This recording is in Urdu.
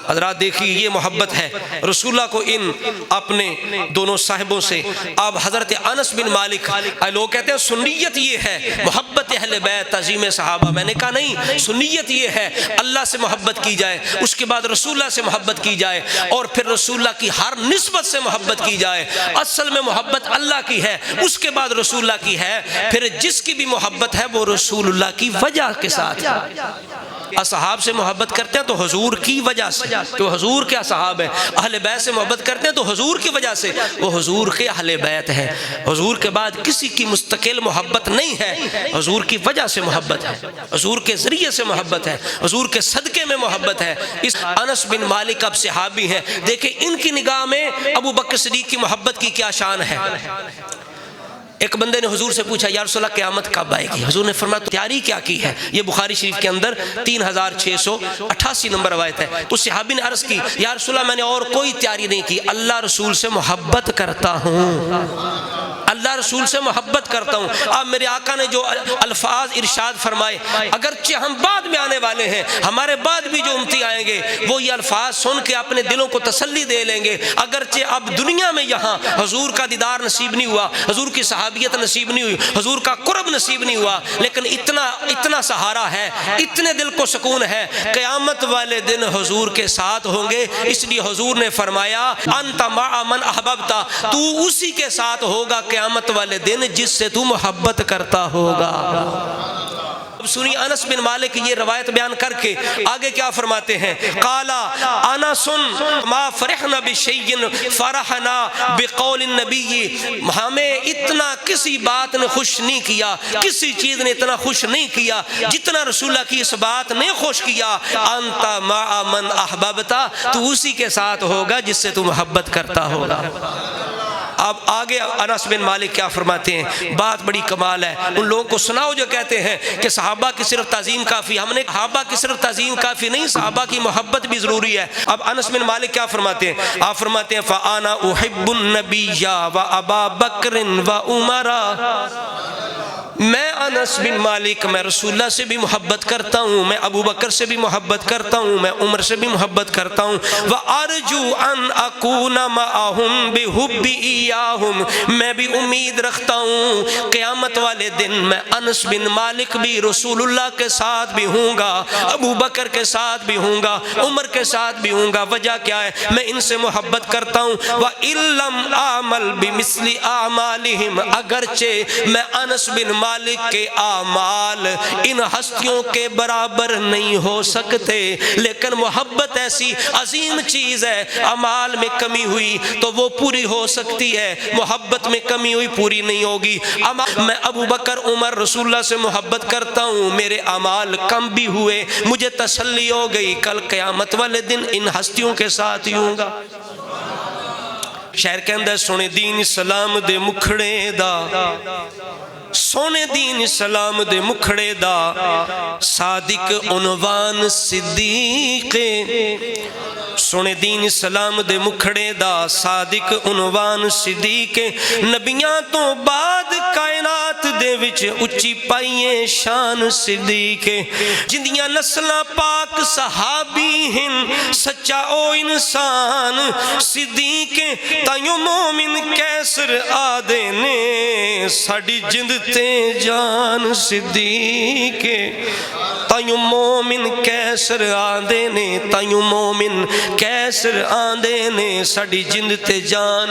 حضرات دیکھیے یہ محبت ہے رسول اللہ کو ان اپنے دونوں صاحبوں سے۔ اب حضرت انس بن مالک، لوگ کہتے ہیں سنیت یہ ہے محبت اہل بیت تعظیم صحابہ، میں نے کہا نہیں، سنیت یہ ہے اللہ سے محبت کی جائے، اس کے بعد رسول اللہ سے محبت کی جائے، اور پھر رسول اللہ کی ہر نسبت سے محبت کی جائے۔ اصل میں محبت اللہ کی ہے، اس کے بعد رسول اللہ کی ہے، پھر جس کی بھی محبت ہے وہ رسول اللہ کی وجہ کے ساتھ۔ اصحاب سے محبت کرتے ہیں تو حضور کی وجہ سے، تو حضور کے اصحاب ہیں۔ اہل بیت سے محبت کرتے ہیں تو حضور کی وجہ سے، وہ حضور کے اہل بیت ہیں۔ حضور کے بعد کسی کی مستقل محبت نہیں ہے، حضور کی وجہ سے محبت ہے، حضور کے ذریعے سے محبت ہے، حضور کے صدقے میں محبت ہے۔ اس انس بن مالک اب صحابی ہیں، دیکھیں ان کی نگاہ میں ابو بکر صدیق کی محبت کی کیا شان ہے۔ ایک بندے نے حضور سے پوچھا یا رسول اللہ قیامت کب آئے گی؟ حضور نے فرمایا تیاری کیا کی ہے؟ یہ بخاری شریف کے اندر 3688 نمبر روایت ہے۔ تو صحابی نے عرض کی یا رسول اللہ میں نے اور کوئی تیاری نہیں کی، اللہ رسول سے محبت کرتا ہوں، اللہ رسول سے محبت کرتا ہوں۔ اب میرے آقا نے جو الفاظ ارشاد فرمائے، اگرچہ ہم بعد میں آنے والے ہیں، ہمارے بعد بھی جو امتی آئیں گے وہ یہ الفاظ سن کے اپنے دلوں کو تسلی دے لیں گے۔ اگرچہ اب دنیا میں یہاں حضور کا دیدار نصیب نہیں ہوا، حضور کی صحابیت نصیب نہیں ہوئی، حضور کا قرب نصیب نہیں ہوا، لیکن اتنا سہارا ہے، اتنے دل کو سکون ہے، قیامت والے دن حضور کے ساتھ ہوں گے۔ اس لیے حضور نے فرمایا انت مع من احببت، تو اسی کے ساتھ ہوگا قیامت والے دن جس سے تو محبت کرتا ہوگا۔ اب سنی انس بن مالک یہ روایت بیان کر کے آگے کیا فرماتے ہیں، قالا انس ما فرحنا بشیء فرحنا بقول النبی، ہمیں اتنا کسی بات نے خوش نہیں کیا، کسی چیز نے اتنا خوش نہیں کیا جتنا رسول اللہ کی اس بات نے خوش کیا، انت مع من احببت، تو اسی کے ساتھ ہوگا جس سے تو محبت کرتا ہوگا۔ اب آگے انس بن مالک کیا فرماتے ہیں، بات بڑی کمال ہے۔ ان لوگوں کو سناؤ جو کہتے ہیں کہ صحابہ کی صرف تعظیم کافی، ہم نے صحابہ کی صرف تعظیم کافی نہیں، صحابہ کی محبت بھی ضروری ہے۔ اب انس بن مالک کیا فرماتے ہیں، آپ فرماتے ہیں فَأَنَا أُحِبُّ النَّبِيَّ وَأَبَا بَكْرٍ وَعُمَرَ، میں انس بن مالک میں رسول اللہ سے بھی محبت کرتا ہوں، میں ابو بکر سے بھی محبت کرتا ہوں، میں عمر سے بھی محبت کرتا ہوں، وَأَرْجُو أَنْ أَكُونَ مَعَهُمْ بِحُبِّ إِيَّاهُمْ، میں بھی امید رکھتا ہوں قیامت والے دن میں انس بن مالک بھی رسول اللہ کے ساتھ بھی ہوں گا، ابو بکر کے ساتھ بھی ہوں گا، عمر کے ساتھ بھی ہوں گا۔ وجہ کیا ہے، میں ان سے محبت کرتا ہوں، وَإِن لَمْ أَعْمَلْ بِمِثْلِ أَعْمَالِهِمْ، اگرچہ میں انس بن مالک کے اعمال ان ہستیوں کے برابر نہیں ہو سکتے، لیکن محبت ایسی عظیم چیز ہے، اعمال میں کمی ہوئی تو وہ پوری ہو سکتی ہے، محبت میں کمی ہوئی پوری نہیں ہوگی۔ میں ابو بکر عمر رسول اللہ سے محبت کرتا ہوں، میرے اعمال کم بھی ہوئے، مجھے تسلی ہو گئی کل قیامت والے دن ان ہستیوں کے ساتھ ہی ہوں گا۔ شہر کے اندر سونے دین اسلام دے مکھڑے دا، سونے دین اسلام دے مکھڑے دا، صادق عنوان صدیق، سونے دین اسلام دے مکھڑے دا، صادق عنوان صدیق، نبیاں تو بعد کائنات دے وچ اچھی پائیے شان صدیق، جندیاں نسلاں پاک صحابی ہیں، سچا او انسان صدیق، تائیوں مومن کیسر آدھے نے ساڑی جند تے جان صدیق، تائیوں مومن کیسر آدھے نے، تائیوں مومن کیسر آدھے نے ساڑی جند تے جان۔